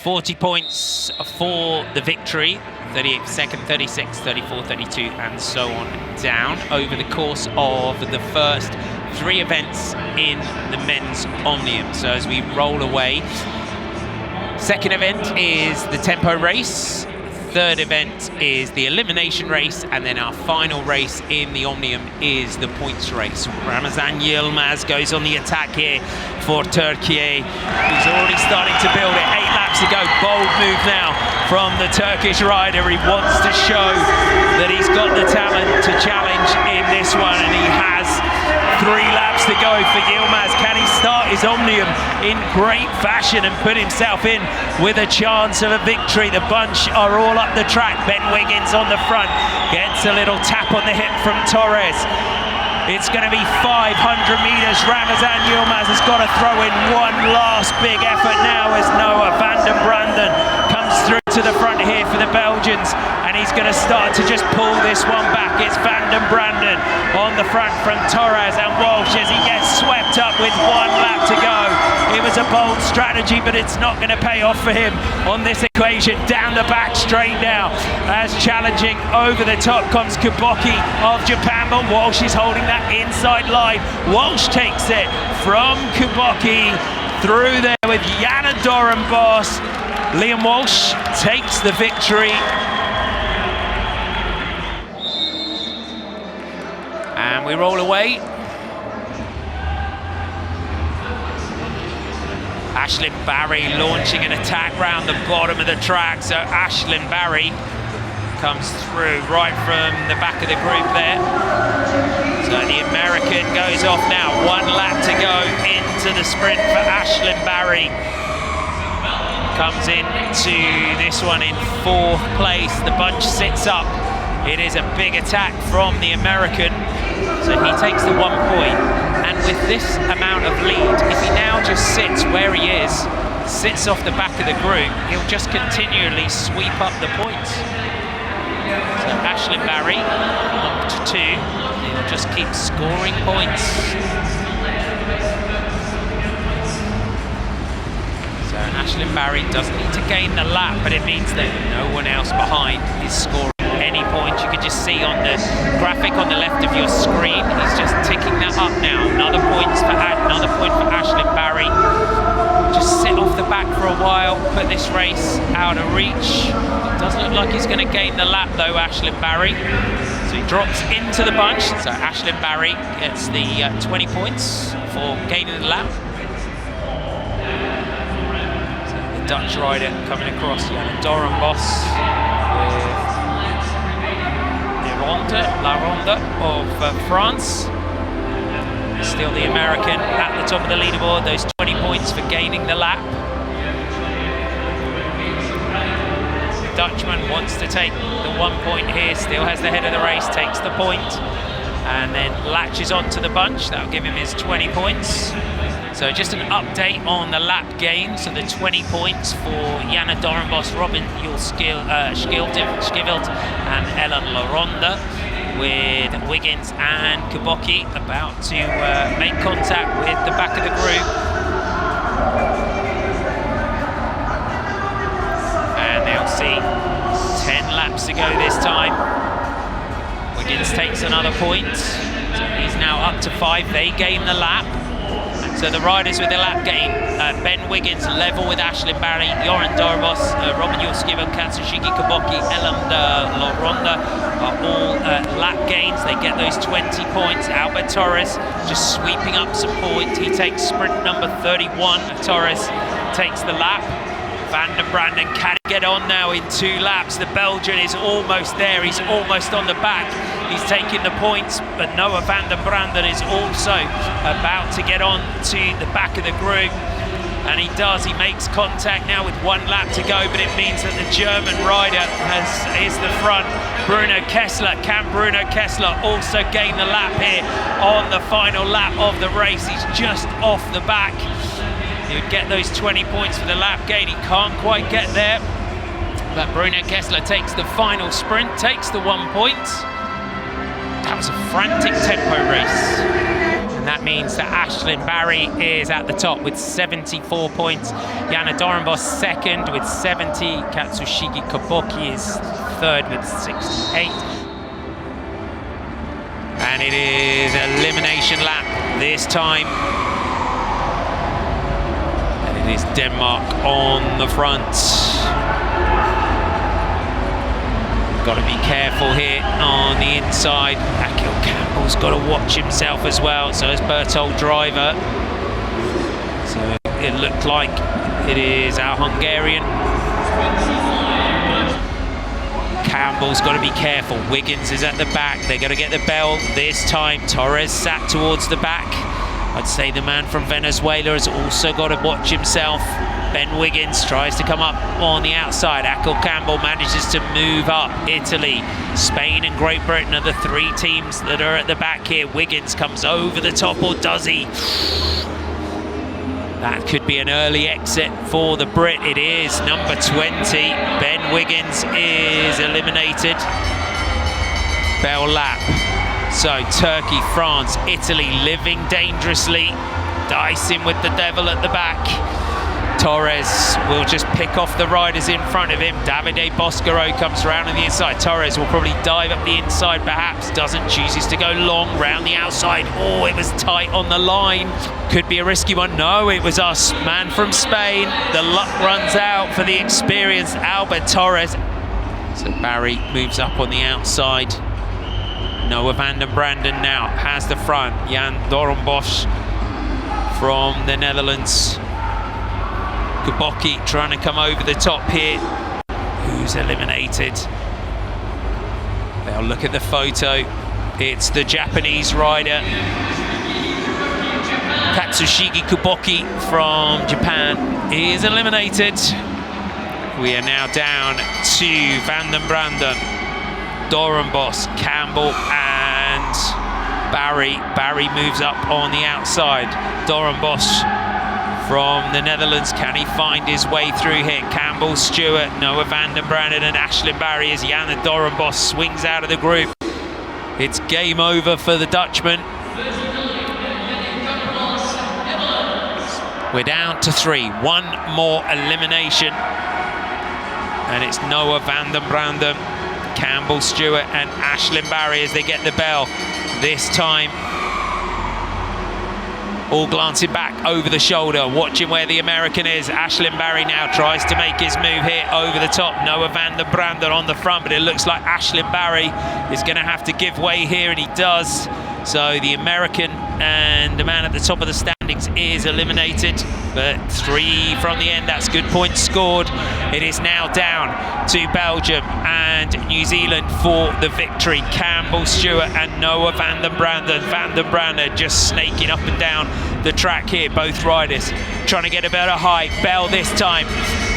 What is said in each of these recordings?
40 points for the victory, 38 for second, 36, 34, 32, and so on down over the course of the first 3 events in the men's Omnium. So as we roll away, second event is the tempo race, third event is the elimination race, and then our final race in the Omnium is the points race. Ramazan Yilmaz goes on the attack here for Türkiye. He's already starting to build it. 8 laps to go. Bold move now from the Turkish rider. He wants to show that he's got the talent to challenge in this one, and he has 3 laps to go for Yilmaz. Can he start his Omnium in great fashion and put himself in with a chance of a victory? The bunch are all up the track. Ben Wiggins on the front gets a little tap on the hip from Torres. It's going to be 500 meters. Ramazan Yilmaz has got to throw in one last big effort now as Noah van den Branden comes through to the front here for the Belgians, and he's going to start to just pull this one back. It's van den Branden on the front from Torres and Walsh as he gets swept up with 1 lap to go. It was a bold strategy, but it's not going to pay off for him on this equation. Down the back straight now as challenging over the top comes Kuboki of Japan, but Walsh is holding that inside line. Walsh takes it from Kuboki through there with Jana Doornbos. Liam Walsh takes the victory. And we roll away. Ashlyn Barry launching an attack round the bottom of the track. So Ashlyn Barry comes through right from the back of the group there. So the American goes off now. 1 lap to go into the sprint for Ashlyn Barry. Comes into this one in 4th place. The bunch sits up. It is a big attack from the American. So he takes the 1 point. And with this amount of lead, if he now just sits where he is, sits off the back of the group, he'll just continually sweep up the points. So Ashlyn Barry up to 2. He'll just keep scoring points. So Ashlyn Barry doesn't need to gain the lap, but it means that no one else behind is scoring any points. You can just see on the graphic on the left of your screen, he's just ticking that up now. Another point for Ashlyn Barry. Just sit off the back for a while, put this race out of reach. It doesn't look like he's going to gain the lap though, Ashlyn Barry. So he drops into the bunch. So Ashlyn Barry gets the 20 points for gaining the lap. So the Dutch rider coming across, Jana Doornbos with La Ronde of France. Still the American at the top of the leaderboard, those 20 points for gaining the lap. The Dutchman wants to take the 1 point here, still has the head of the race, takes the point, and then latches onto the bunch. That'll give him his 20 points. So just an update on the lap game. So the 20 points for Jana Doornbos, Robin Schkivelt and Ellen Laronde, with Wiggins and Kuboki about to make contact with the back of the group. And they'll see 10 laps to go this time. Wiggins takes another point. So he's now up to 5. They gain the lap. So the riders with the lap gain, Ben Wiggins level with Ashlyn Barry, Jana Doornbos, Robin Schkivelt, Katsushiki Kuboki, Ellen Laronde are all lap gains. They get those 20 points. Albert Torres just sweeping up some points. He takes sprint number 31. Torres takes the lap. Van den Branden can get on now in 2 laps. The Belgian is almost there. He's almost on the back. He's taking the points, but Noah van den Branden is also about to get on to the back of the group. And he does. He makes contact now with 1 lap to go, but it means that the German rider is the front. Bruno Kessler. Can Bruno Kessler also gain the lap here on the final lap of the race? He's just off the back. He would get those 20 points for the lap gain. He can't quite get there. But Bruno Kessler takes the final sprint, takes the 1 point. That was a frantic tempo race. And that means that Ashlyn Barry is at the top with 74 points. Jana Dorenbos second with 70. Katsushige Koboki is third with 68. And it is elimination lap this time. And it is Denmark on the front. Got to be careful here on the inside. Akil Campbell's got to watch himself as well. So is Bertold Driver. So it looked like it is our Hungarian. Campbell's got to be careful. Wiggins is at the back. They're going to get the bell this time. Torres sat towards the back. I'd say the man from Venezuela has also got to watch himself. Ben Wiggins tries to come up on the outside. Akil Campbell manages to move up. Italy, Spain and Great Britain are the three teams that are at the back here. Wiggins comes over the top, or does he? That could be an early exit for the Brit. It is number 20. Ben Wiggins is eliminated. Bell lap. So Turkey, France, Italy living dangerously. Dicing with the devil at the back. Torres will just pick off the riders in front of him. Davide Boscaro comes around on the inside. Torres will probably dive up the inside, perhaps. Doesn't, chooses to go long round the outside. Oh, it was tight on the line. Could be a risky one. No, it was our man from Spain. The luck runs out for the experienced Albert Torres. So Barry moves up on the outside. Noah van den Branden now has the front. Jan Dorenbos from the Netherlands. Kuboki trying to come over the top here. Who's eliminated? They'll look at the photo. It's the Japanese rider. Katsushige Kuboki from Japan is eliminated. We are now down to Van den Branden, Dorenbos, Campbell and Barry. Barry moves up on the outside. Dorenbos from the Netherlands, can he find his way through here? Campbell, Stewart, Noah van den Branden and Ashlyn Barry as Jana Dorenbos swings out of the group. It's game over for the Dutchman. We're down to 3. One more elimination. And it's Noah van den Branden, Campbell, Stewart and Ashlyn Barry as they get the bell. This time, all glancing back over the shoulder, watching where the American is. Ashlyn Barry now tries to make his move here over the top. Noah van den Branden on the front, but it looks like Ashlyn Barry is going to have to give way here, and he does. So the American and the man at the top of the standings is eliminated, but 3 from the end. That's good points scored. It is now down to Belgium and New Zealand for the victory. Campbell, Stewart and Noah van den Branden. Van den Branden just snaking up and down the track here, both riders trying to get a better height. Bell this time.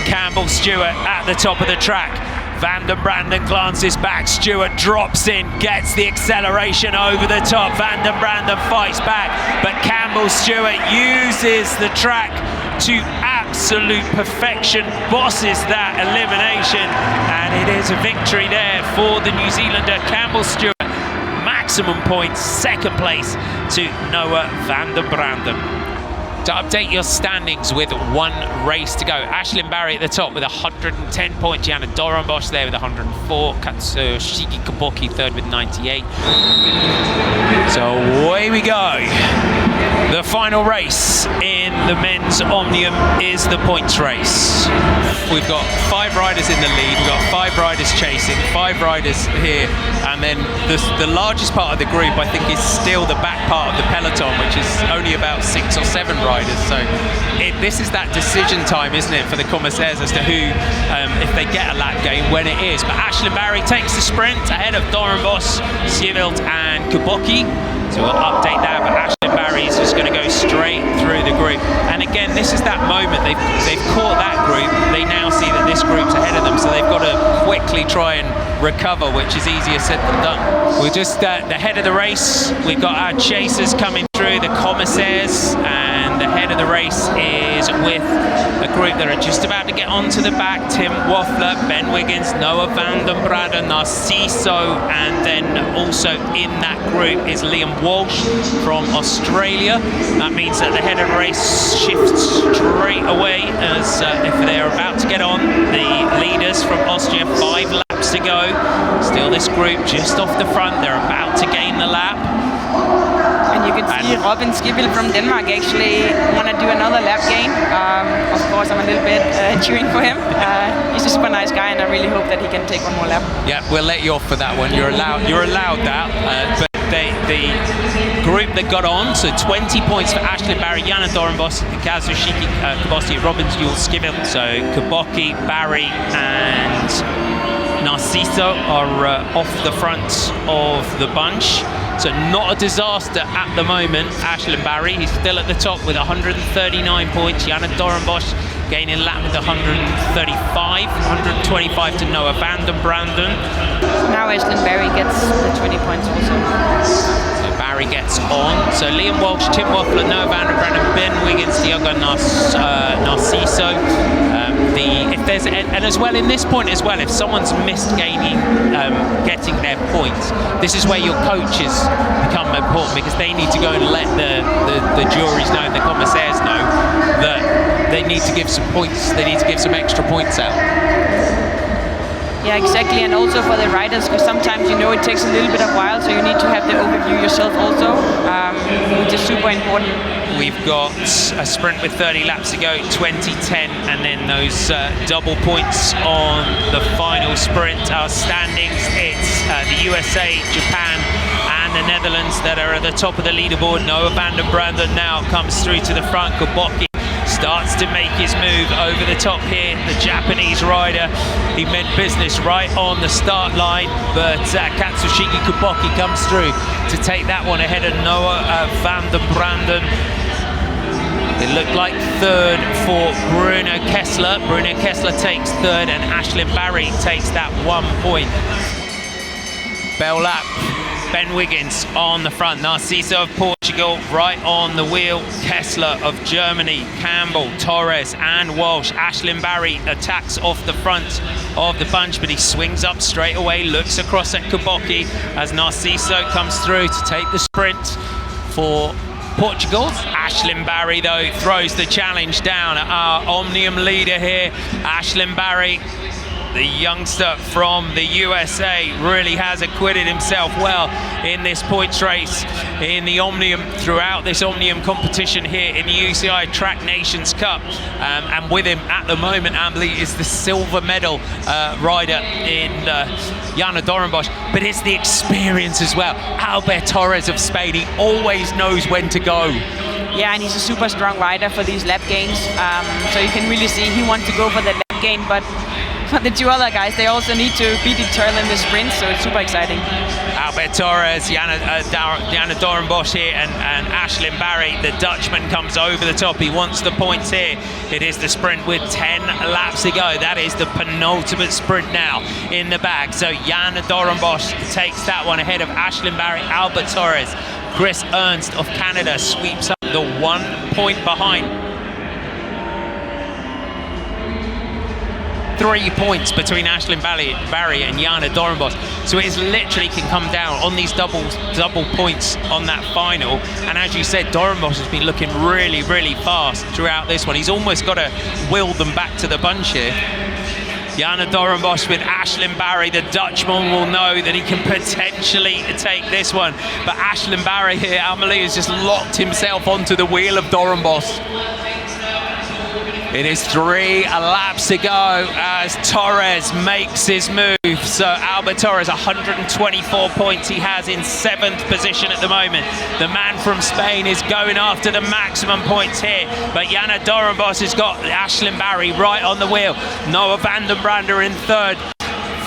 Campbell, Stewart at the top of the track. Van den Branden glances back, Stewart drops in, gets the acceleration over the top. Van den Branden fights back, but Campbell Stewart uses the track to absolute perfection, bosses that elimination, and it is a victory there for the New Zealander Campbell Stewart. Maximum points, second place to Noah van den Branden. To update your standings with one race to go. Ashlyn Barry at the top with 110 points. Jana Dorenbos there with 104. Katsushige Koboki third with 98. So away we go. The final race in the men's Omnium is the points race. We've got 5 riders in the lead. We've got 5 riders chasing, 5 riders here. And then the largest part of the group, I think, is still the back part of the peloton, which is only about 6 or 7 riders. So this is that decision time, isn't it, for the commissaires as to who, if they get a lap game, when it is. But Ashlyn Barry takes the sprint ahead of Dorenbos, Sievild and Kuboki. So we'll update that, but Ashlyn Barry is just going to go straight through the group. And again, this is that moment. They've caught that group. They now see that this group's ahead of them, so they've got to quickly try and recover, which is easier said than done. We're just at the head of the race. We've got our chasers coming through, the commissaires, and and ahead of the race is with a group that are just about to get onto the back. Tim Waffler, Ben Wiggins, Noah van den Branden, Narciso, and then also in that group is Liam Walsh from Australia. That means that the head of the race shifts straight away as if they're about to get on. The leaders from Austria, 5 laps to go. Still this group just off the front. They're about to gain the lap. And you can see Robin Skibel from Denmark actually want to do another lap gain. Of course, I'm a little bit cheering for him. He's a super nice guy, and I really hope that he can take one more lap. Yeah, we'll let you off for that one. You're allowed that. But the group that got on, so 20 points for Ashley Barry, Jana Doornbos, Kazushiki Koboski, Robin Skibel. So Koboki, Barry, and Narciso are off the front of the bunch. So not a disaster at the moment. Ashlyn Barry, he's still at the top with 139 points. Jana Doornbos gaining lap with 135, 125 to Noah van den Branden. Now Ashlyn Barry gets the 20 points also. So Barry gets on. So Liam Walsh, Tim Waffler, Noah van den Branden, Ben Wiggins, Diogo Narciso. And as well in this point as well, if someone's missed getting their points, this is where your coaches become important, because they need to go and let the juries know, the commissaires know, that they need to give some points, they need to give some extra points out. Yeah, exactly, and also for the riders, because sometimes, you know, it takes a little bit of while, so you need to have the overview yourself also, which is super important. We've got a sprint with 30 laps to go, 20-10, and then those double points on the final sprint. Our standings, it's the USA, Japan, and the Netherlands that are at the top of the leaderboard. Noah van den Branden now comes through to the front. Koboki starts to make his move over the top here. The Japanese rider, he meant business right on the start line, but Katsushiki Koboki comes through to take that one ahead of Noah van den Branden. It looked like third for Bruno Kessler. Bruno Kessler takes third, and Ashlyn Barry takes that 1 point. Bell lap. Ben Wiggins on the front, Narciso of Portugal right on the wheel, Kessler of Germany, Campbell, Torres and Walsh. Ashlyn Barry attacks off the front of the bunch, but he swings up straight away, looks across at Koboki as Narciso comes through to take the sprint for Portugal. Ashlyn Barry though throws the challenge down at our Omnium leader here. Ashlyn Barry, the youngster from the USA, really has acquitted himself well in this points race in the Omnium, throughout this Omnium competition here in the UCI Track Nations Cup. And with him at the moment, Ambly, is the silver medal rider in Jana Doornbos, but it's the experience as well. Albert Torres of Spain, he always knows when to go. Yeah, and he's a super strong rider for these lap gains. So you can really see he wants to go for the lap gain, but the two other guys, they also need to be determined in the sprint, so it's super exciting. Albert Torres, Jana Doornbos here, and Ashlyn Barry, the Dutchman, comes over the top. He wants the points here. It is the sprint with 10 laps to go. That is the penultimate sprint now in the bag. So Jana Doornbos takes that one ahead of Ashlyn Barry. Albert Torres, Chris Ernst of Canada sweeps up the 1 point behind. 3 points between Ashlyn Barry and Jana Doornbos. So it is literally can come down on these double points on that final. And as you said, Doornbos has been looking really, really fast throughout this one. He's almost got to will them back to the bunch here. Jana Doornbos with Ashlyn Barry, the Dutchman, will know that he can potentially take this one. But Ashlyn Barry here, Amelie, has just locked himself onto the wheel of Doornbos. It is 3 laps to go as Torres makes his move. So Albert Torres, 124 points he has in 7th position at the moment. The man from Spain is going after the maximum points here, but Jana Doornbos has got Ashlyn Barry right on the wheel. Noah van den Branden in 3rd.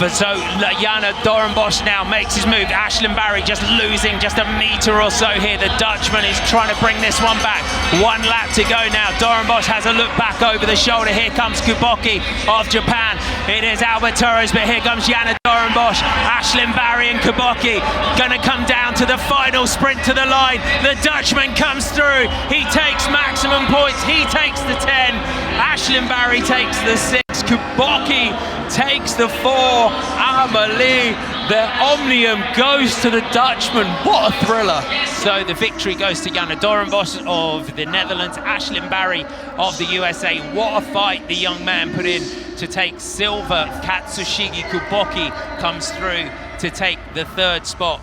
So Jana Doornbos now makes his move. Ashlyn Barry just losing just a metre or so here. The Dutchman is trying to bring this one back. 1 lap to go now. Doornbos has a look back over the shoulder. Here comes Kuboki of Japan. It is Albert Torres, but here comes Jana Doornbos. Ashlyn Barry and Kuboki gonna come down to the final sprint to the line. The Dutchman comes through. He takes maximum points. He takes the 10. Ashlyn Barry takes the 6. Kuboki takes the 4. Amelie, the Omnium goes to the Dutchman. What a thriller. So the victory goes to Jana Doornbos of the Netherlands, Ashlyn Barry of the USA. What a fight the young man put in to take silver. Katsushige Kuboki comes through to take the 3rd spot.